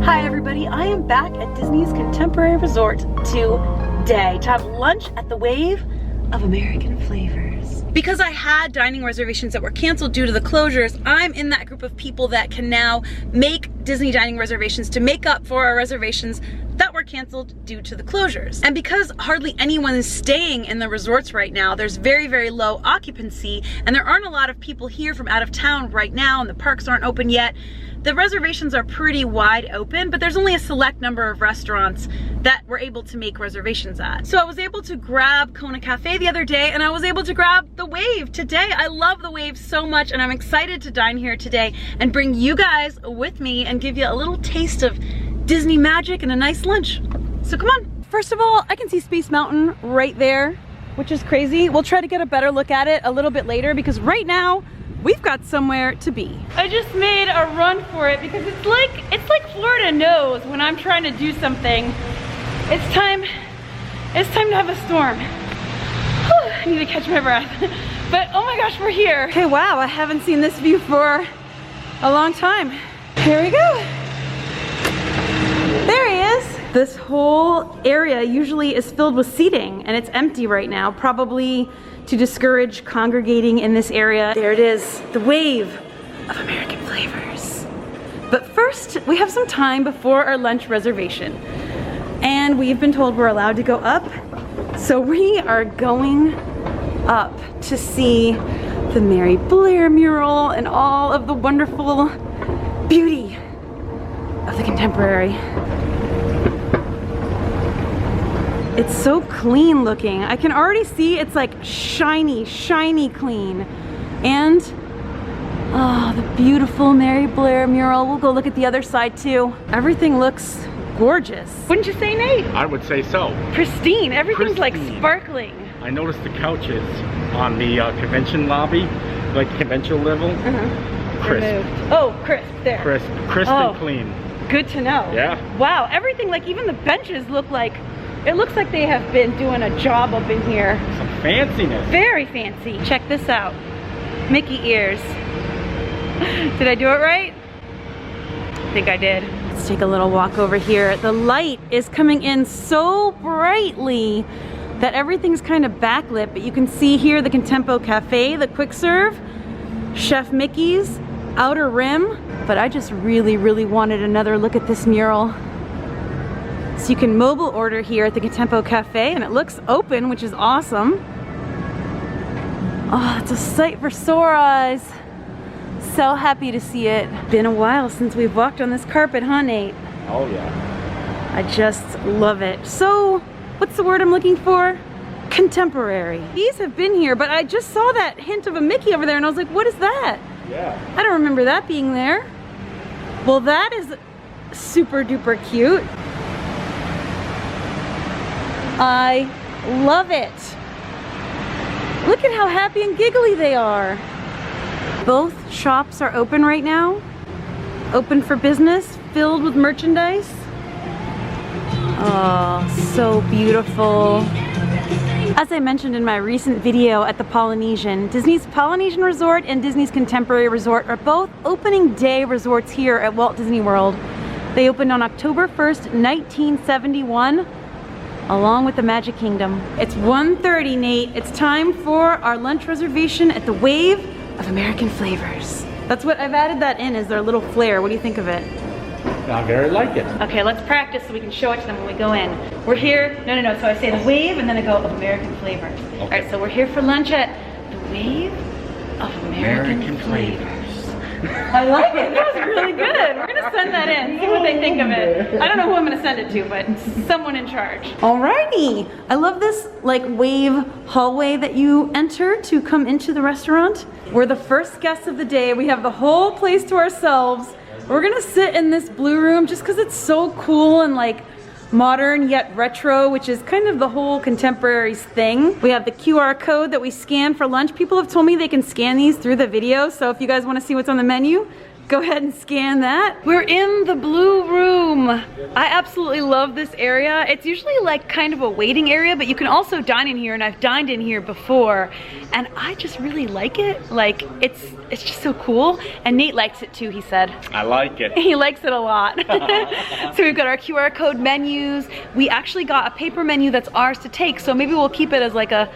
Hi everybody, I am back at Disney's Contemporary Resort today to have lunch at the Wave of American Flavors. Because I had dining reservations that were canceled due to the closures, I'm in that group of people that can now make Disney dining reservations to make up for our reservations that were canceled due to the closures. And because hardly anyone is staying in the resorts right now, there's very, very low occupancy, and there aren't a lot of people here from out of town right now, and the parks aren't open yet. The reservations are pretty wide open, but there's only a select number of restaurants that we're able to make reservations at. So I was able to grab Contempo Cafe the other day, and I was able to grab the Wave today. I love the Wave so much, and I'm excited to dine here today and bring you guys with me and give you a little taste of Disney magic and a nice lunch. So come on. First of all, I can see Space Mountain right there, which is crazy. We'll try to get a better look at it a little bit later because right now, we've got somewhere to be. I just made a run for it because it's like Florida knows when I'm trying to do something. It's time to have a storm. Whew, I need to catch my breath. But oh my gosh, we're here. Okay, wow, I haven't seen this view for a long time. Here we go. There he is. This whole area usually is filled with seating and it's empty right now, probably to discourage congregating in this area. There it is, the Wave of American Flavors. But first, we have some time before our lunch reservation. And we've been told we're allowed to go up. So we are going up to see the Mary Blair mural and all of the wonderful beauty of the contemporary. It's so clean looking. I can already see it's like shiny, shiny clean. And, oh, the beautiful Mary Blair mural. We'll go look at the other side too. Everything looks gorgeous. Wouldn't you say, Nate? I would say so. Pristine, everything's like sparkling. I noticed the couches on the convention lobby, like convention level, crisp. Removed. Oh, crisp, there. Crisp and clean. Good to know. Yeah. Wow, everything, like even the benches look like, it looks like they have been doing a job up in here. Some fanciness. Very fancy. Check this out. Mickey ears. Did I do it right? I think I did. Let's take a little walk over here. The light is coming in so brightly that everything's kind of backlit, but you can see here the Contempo Cafe, the quick serve, Chef Mickey's, Outer Rim. But I just really, really wanted another look at this mural. So you can mobile order here at the Contempo Cafe, and it looks open, which is awesome. Oh, it's a sight for sore eyes. So happy to see it. Been a while since we've walked on this carpet, huh, Nate? Oh yeah. I just love it. So, what's the word I'm looking for? Contemporary. These have been here, but I just saw that hint of a Mickey over there, and I was like, what is that? Yeah. I don't remember that being there. Well, that is super duper cute. I love it. Look at how happy and giggly they are. Both shops are open right now. Open for business, filled with merchandise. Oh, so beautiful. As I mentioned in my recent video at the Polynesian, Disney's Polynesian Resort and Disney's Contemporary Resort are both opening day resorts here at Walt Disney World. They opened on October 1st, 1971. Along with the Magic Kingdom. It's 1:30, Nate. It's time for our lunch reservation at the Wave of American Flavors. That's what I've added that in as their little flair. What do you think of it? I very like it. Okay, let's practice so we can show it to them when we go in. We're here, no. So I say the Wave and then I go of American Flavors. Okay. All right, so we're here for lunch at the Wave of American Flavors. I like it. That was really good. We're gonna send that in, see what they think of it. I don't know who I'm gonna send it to, but someone in charge. Alrighty. I love this like wave hallway that you enter to come into the restaurant. We're the first guests of the day. We have the whole place to ourselves. We're gonna sit in this blue room just because it's so cool and like modern yet retro, which is kind of the whole contemporaries thing. We have the QR code that we scan for lunch. People have told me they can scan these through the video, so if you guys want to see what's on the menu, Go ahead and scan that. We're in the blue room. I absolutely love this area. It's usually like kind of a waiting area, but you can also dine in here, and I've dined in here before, and I just really like it. Like, it's just so cool, and Nate likes it too, he said. I like it. He likes it a lot. So we've got our QR code menus. We actually got a paper menu that's ours to take, so maybe we'll keep it as like a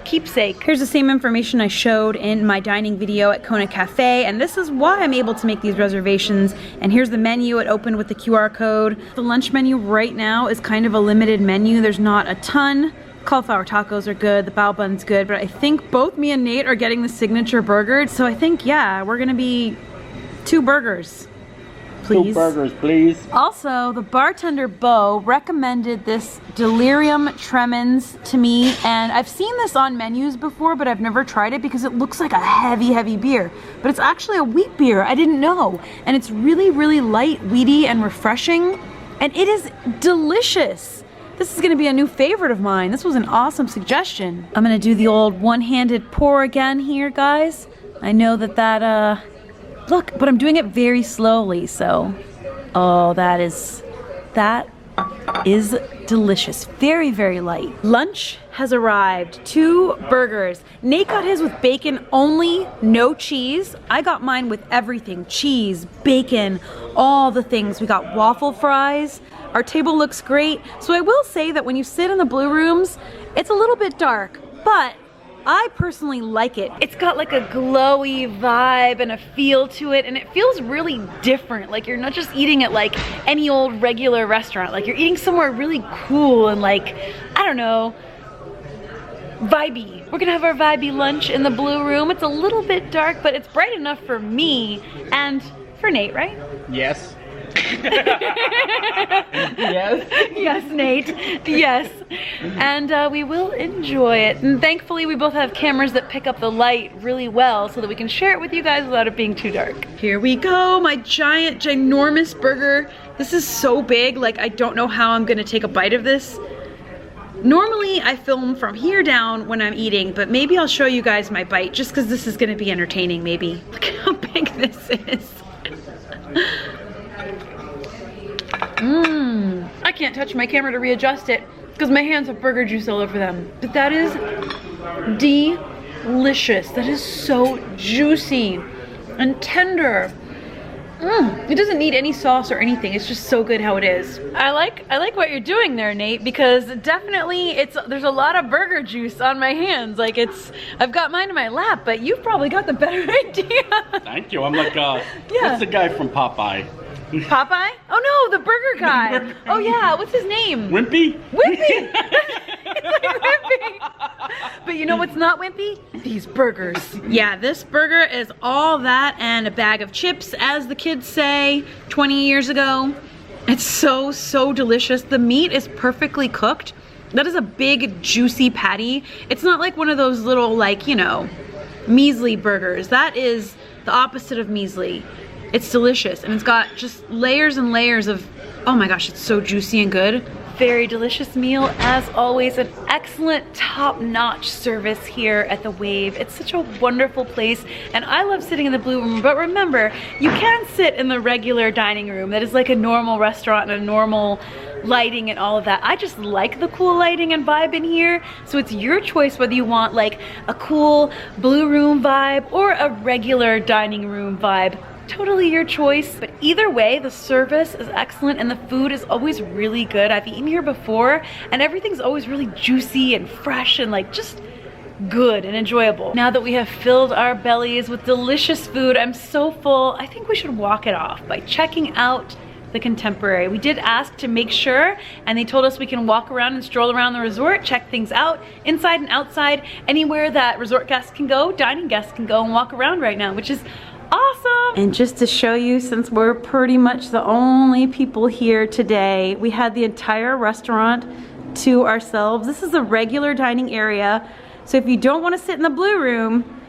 keepsake. Here's the same information I showed in my dining video at Contempo Cafe, and this is why I'm able to make these reservations. And here's the menu. It opened with the QR code. The lunch menu right now is kind of a limited menu. There's not a ton. Cauliflower tacos are good, the bao bun's good, but I think both me and Nate are getting the signature burger. So I think, yeah, we're gonna be 2 burgers. Please. 2 burgers, please. Also, the bartender Bo recommended this Delirium Tremens to me, and I've seen this on menus before, but I've never tried it because it looks like a heavy beer. But it's actually a wheat beer. I didn't know. And it's really light, weedy, and refreshing. And it is delicious. This is gonna be a new favorite of mine. This was an awesome suggestion. I'm gonna do the old one-handed pour again here, guys. I know that look, but I'm doing it very slowly, so. Oh, that is delicious. Very light. Lunch has arrived. 2 burgers. Nate got his with bacon only, no cheese. I got mine with everything. Cheese, bacon, all the things. We got waffle fries. Our table looks great. So I will say that when you sit in the blue rooms, it's a little bit dark, but I personally like it. It's got like a glowy vibe and a feel to it, and it feels really different. Like you're not just eating at like any old regular restaurant. Like you're eating somewhere really cool and like, I don't know, vibey. We're gonna have our vibey lunch in the blue room. It's a little bit dark, but it's bright enough for me and for Nate, right? Yes. Yes. Yes, Nate. Yes. And we will enjoy it. And thankfully we both have cameras that pick up the light really well so that we can share it with you guys without it being too dark. Here we go, my ginormous burger. This is so big, like I don't know how I'm gonna take a bite of this. Normally I film from here down when I'm eating, but maybe I'll show you guys my bite just because this is gonna be entertaining maybe. Look at how big this is. I can't touch my camera to readjust it because my hands have burger juice all over them. But that is delicious. That is so juicy and tender. It doesn't need any sauce or anything. It's just so good how it is. I like what you're doing there, Nate, because definitely there's a lot of burger juice on my hands. Like I've got mine in my lap, but you've probably got the better idea. Thank you. I'm like, what's the guy from Popeye? Popeye? Oh no, the burger guy. Oh yeah, what's his name? Wimpy? Wimpy! Like Wimpy. But you know what's not wimpy? These burgers. Yeah, this burger is all that and a bag of chips, as the kids say 20 years ago. It's so delicious. The meat is perfectly cooked. That is a big, juicy patty. It's not like one of those little, like, you know, measly burgers. That is the opposite of measly. It's delicious, and it's got just layers and layers of, oh my gosh, it's so juicy and good. Very delicious meal, as always. An excellent, top-notch service here at the Wave. It's such a wonderful place, and I love sitting in the blue room, but remember, you can sit in the regular dining room that is like a normal restaurant and a normal lighting and all of that. I just like the cool lighting and vibe in here, so it's your choice whether you want like a cool blue room vibe or a regular dining room vibe. Totally your choice, but either way, the service is excellent and the food is always really good. I've eaten here before and everything's always really juicy and fresh and like just good and enjoyable. Now that we have filled our bellies with delicious food, I'm so full, I think we should walk it off by checking out the Contemporary. We did ask to make sure, and they told us we can walk around and stroll around the resort, check things out, inside and outside, anywhere that resort guests can go, dining guests can go and walk around right now, which is awesome. And just to show you, since we're pretty much the only people here today, we had the entire restaurant to ourselves. This is the regular dining area. So if you don't want to sit in the blue room,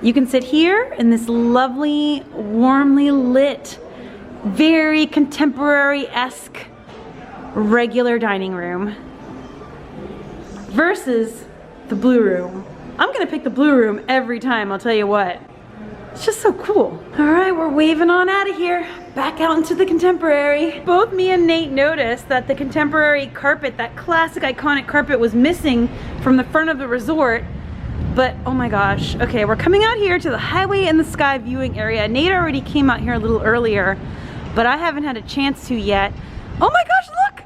you can sit here in this lovely, warmly lit, very contemporary-esque regular dining room versus the blue room. I'm gonna pick the blue room every time, I'll tell you what. It's just so cool. All right, we're waving on out of here. Back out into the Contemporary. Both me and Nate noticed that the Contemporary carpet, that classic iconic carpet, was missing from the front of the resort. But oh my gosh. Okay, we're coming out here to the Highway in the Sky viewing area. Nate already came out here a little earlier, but I haven't had a chance to yet. Oh my gosh, look!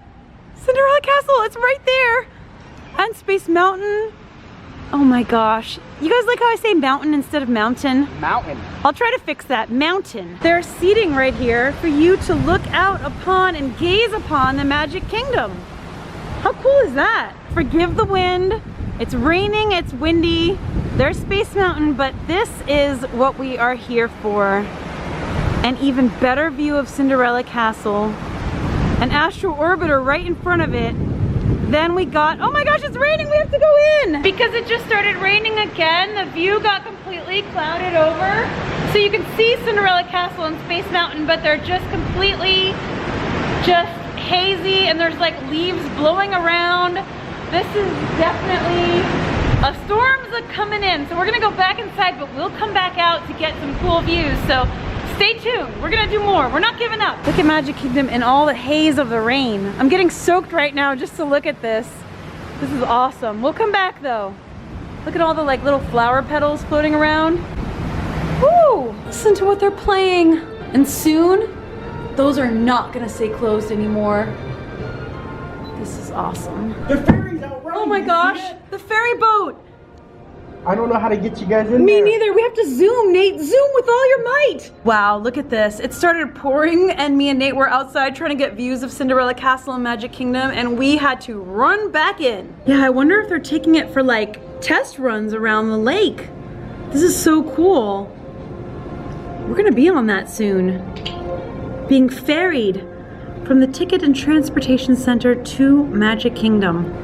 Cinderella Castle, it's right there. And Space Mountain. Oh my gosh. You guys like how I say mountain instead of mountain? Mountain. I'll try to fix that. Mountain. There's seating right here for you to look out upon and gaze upon the Magic Kingdom. How cool is that? Forgive the wind. It's raining, it's windy. There's Space Mountain, but this is what we are here for. An even better view of Cinderella Castle. An astral orbiter right in front of it. Then we got, oh my gosh, it's raining, we have to go in! Because it just started raining again, the view got completely clouded over. So you can see Cinderella Castle and Space Mountain, but they're just completely hazy, and there's like leaves blowing around. This is definitely a storm's coming in. So we're gonna go back inside, but we'll come back out to get some cool views. So stay tuned, we're gonna do more. We're not giving up. Look at Magic Kingdom in all the haze of the rain. I'm getting soaked right now just to look at this. This is awesome. We'll come back though. Look at all the like little flower petals floating around. Woo! Listen to what they're playing. And soon, those are not gonna stay closed anymore. This is awesome. The ferry's out right. Oh my gosh, the ferry boat. I don't know how to get you guys in Me there. neither. We have to zoom, Nate. Zoom with all your might. Wow, look at this. It started pouring and me and Nate were outside trying to get views of Cinderella Castle and Magic Kingdom, and we had to run back in. Yeah, I wonder if they're taking it for like test runs around the lake. This is so cool. We're gonna be on that soon. Being ferried from the Ticket and Transportation Center to Magic Kingdom.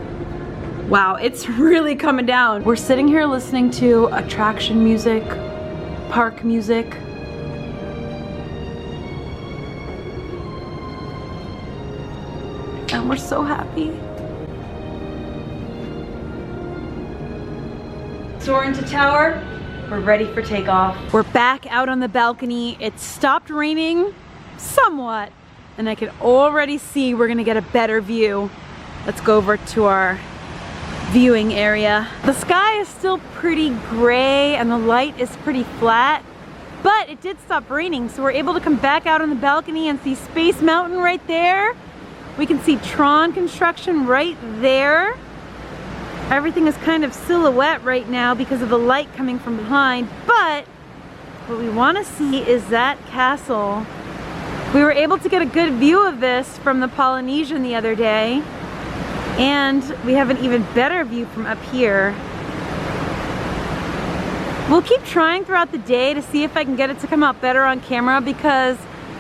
Wow, it's really coming down. We're sitting here listening to attraction music, park music. And we're so happy. Soaring to tower, we're ready for takeoff. We're back out on the balcony. It stopped raining somewhat, and I can already see we're gonna get a better view. Let's go over to our viewing area. The sky is still pretty gray and the light is pretty flat, but it did stop raining, so we're able to come back out on the balcony and see Space Mountain right there. We can see Tron construction right there. Everything is kind of silhouette right now because of the light coming from behind, but what we want to see is that castle. We were able to get a good view of this from the Polynesian the other day. And we have an even better view from up here. We'll keep trying throughout the day to see if I can get it to come out better on camera, because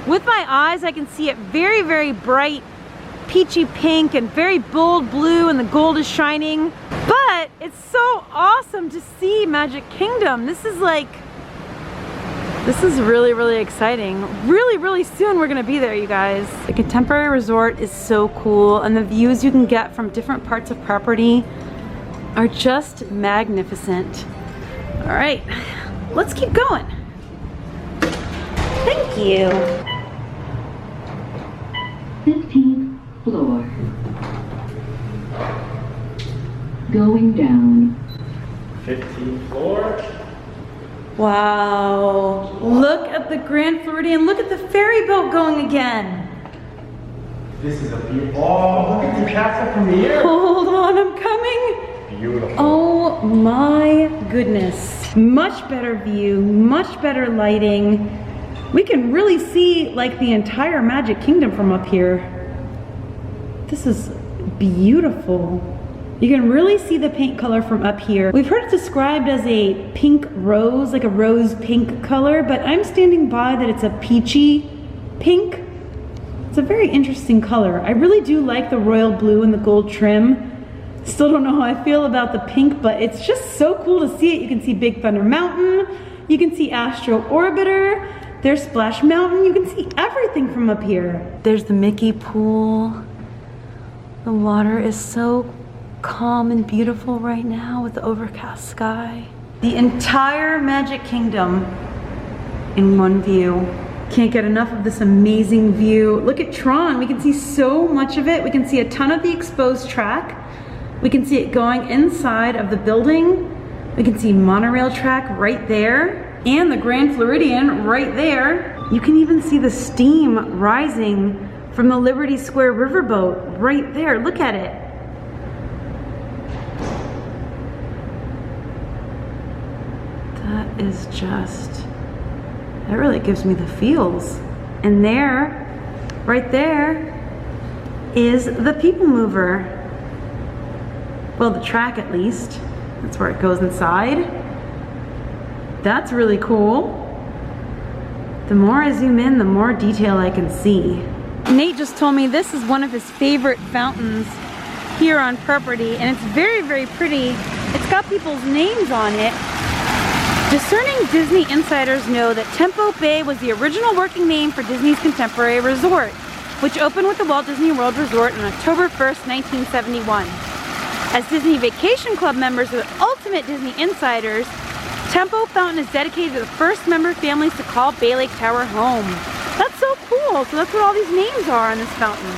with my eyes I can see it very, very bright, peachy pink and very bold blue, and the gold is shining. But it's so awesome to see Magic Kingdom. This is really, really exciting. Really, really soon we're gonna be there, you guys. The Contemporary Resort is so cool, and the views you can get from different parts of property are just magnificent. All right, let's keep going. Thank you. 15th floor. Going down. 15th floor. Wow, look at the Grand Floridian. Look at the ferry boat going again. This is a beautiful. Oh, look at the castle from the air. Hold on, I'm coming. Beautiful. Oh my goodness. Much better view, much better lighting. We can really see like the entire Magic Kingdom from up here. This is beautiful. You can really see the paint color from up here. We've heard it described as a pink rose, like a rose pink color, but I'm standing by that it's a peachy pink. It's a very interesting color. I really do like the royal blue and the gold trim. Still don't know how I feel about the pink, but it's just so cool to see it. You can see Big Thunder Mountain, you can see Astro Orbiter, there's Splash Mountain, you can see everything from up here. There's the Mickey pool. The water is so calm and beautiful right now with the overcast sky. The entire Magic Kingdom in one view. Can't get enough of this amazing view. Look at Tron, we can see so much of it. We can see a ton of the exposed track. We can see it going inside of the building. We can see monorail track right there and the Grand Floridian right there. You can even see the steam rising from the Liberty Square riverboat right there. Look at it. That is just, that really gives me the feels. And there, right there, is the People Mover. Well, the track at least. That's where it goes inside. That's really cool. The more I zoom in, the more detail I can see. Nate just told me this is one of his favorite fountains here on property, and it's very, very pretty. It's got people's names on it. Discerning Disney insiders know that Tempo Bay was the original working name for Disney's Contemporary Resort, which opened with the Walt Disney World Resort on October 1st, 1971. As Disney Vacation Club members are the ultimate Disney insiders, Tempo Fountain is dedicated to the first member families to call Bay Lake Tower home. That's so cool. So that's what all these names are on this fountain.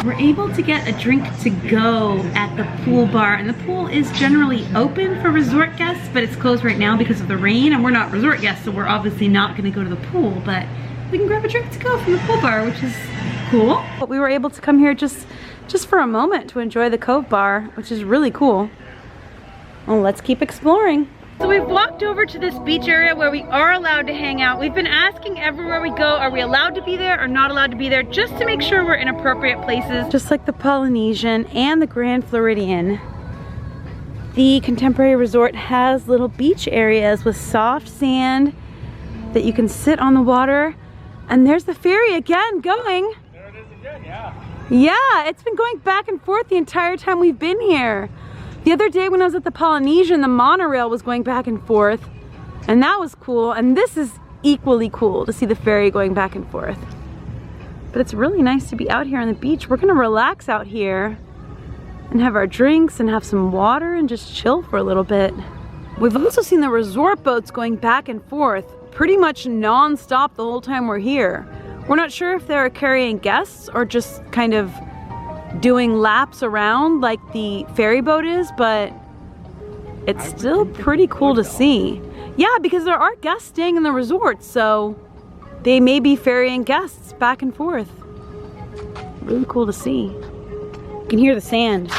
We're able to get a drink to go at the pool bar, and the pool is generally open for resort guests, but it's closed right now because of the rain, and we're not resort guests, so we're obviously not gonna go to the pool, but we can grab a drink to go from the pool bar, which is cool. But we were able to come here just for a moment to enjoy the Cove Bar, which is really cool. Well, let's keep exploring. So we've walked over to this beach area where we are allowed to hang out. We've been asking everywhere we go, are we allowed to be there or not allowed to be there, just to make sure we're in appropriate places. Just like the Polynesian and the Grand Floridian, the Contemporary Resort has little beach areas with soft sand that you can sit on the water. And there's the ferry again going. There it is again, yeah. Yeah, it's been going back and forth the entire time we've been here. The other day when I was at the Polynesian, the monorail was going back and forth, and that was cool. And this is equally cool to see the ferry going back and forth. But it's really nice to be out here on the beach. We're gonna relax out here and have our drinks and have some water and just chill for a little bit. We've also seen the resort boats going back and forth pretty much non-stop the whole time we're here. We're not sure if they're carrying guests or just kind of doing laps around like the ferry boat is, but it's still pretty cool to see. Yeah, because there are guests staying in the resort, so they may be ferrying guests back and forth. Really cool to see. You can hear the sand.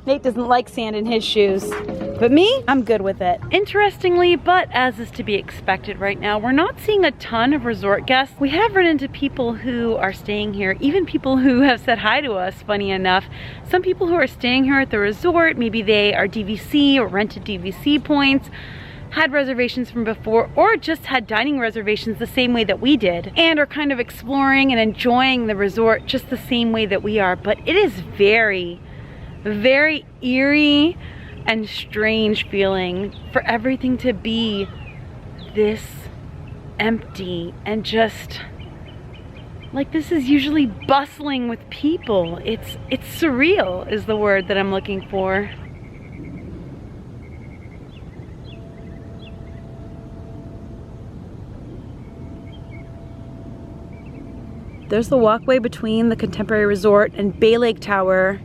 Nate doesn't like sand in his shoes, but me, I'm good with it. Interestingly, but as is to be expected right now, we're not seeing a ton of resort guests. We have run into people who are staying here, even people who have said hi to us, funny enough. Some people who are staying here at the resort, maybe they are DVC or rented DVC points, had reservations from before, or just had dining reservations the same way that we did, and are kind of exploring and enjoying the resort just the same way that we are. But it is very, very eerie and strange feeling for everything to be this empty and just like this is usually bustling with people. It's surreal is the word that I'm looking for. There's the walkway between the Contemporary Resort and Bay Lake Tower,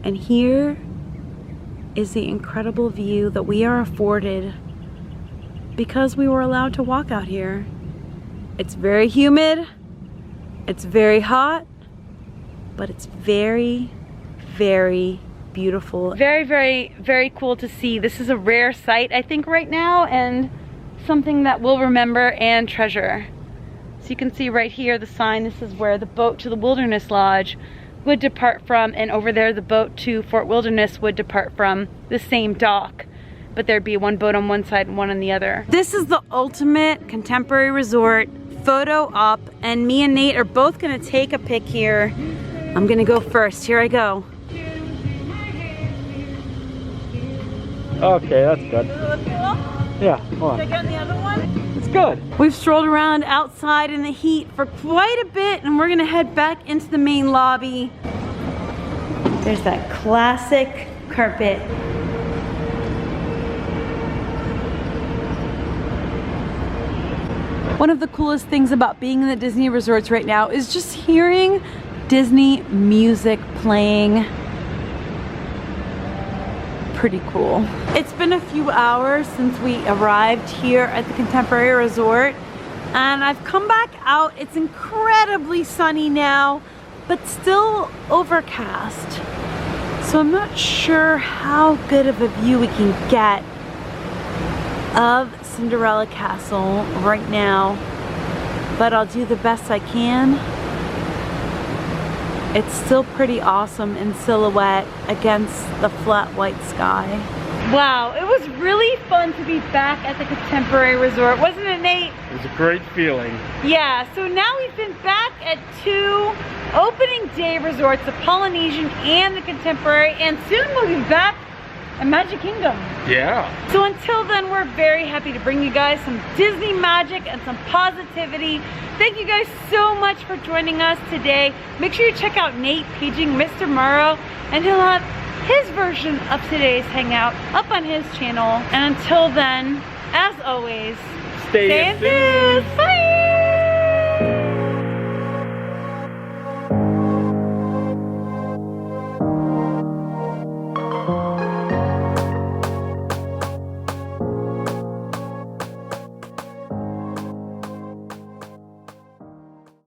and here is the incredible view that we are afforded because we were allowed to walk out here. It's very humid, it's very hot, but it's very, very beautiful. Very, very, very cool to see. This is a rare sight, I think, right now, and something that we'll remember and treasure. So you can see right here the sign, this is where the boat to the Wilderness Lodge would depart from, and over there the boat to Fort Wilderness would depart from the same dock, but there'd be one boat on one side and one on the other. This is the ultimate Contemporary Resort photo op, and me and Nate are both gonna take a pic here. I'm gonna go first, here I go. Okay, that's good. Yeah, hold on. Should I get in the other one? It's good. We've strolled around outside in the heat for quite a bit, and we're gonna head back into the main lobby. There's that classic carpet. One of the coolest things about being in the Disney resorts right now is just hearing Disney music playing. Pretty cool. It's been a few hours since we arrived here at the Contemporary Resort, and I've come back out. It's incredibly sunny now, but still overcast. So I'm not sure how good of a view we can get of Cinderella Castle right now, but I'll do the best I can. It's still pretty awesome in silhouette against the flat white sky. Wow, it was really fun to be back at the Contemporary Resort, wasn't it, Nate? It was a great feeling. Yeah, so now we've been back at 2 opening day resorts, the Polynesian and the Contemporary, and soon we'll be back at Magic Kingdom. Yeah. So until then, we're very happy to bring you guys some Disney magic and some positivity. Thank you guys so much for joining us today. Make sure you check out Nate paging Mr. Morrow, and he'll have his version of today's hangout up on his channel. And until then, as always, Stay enthused. Bye.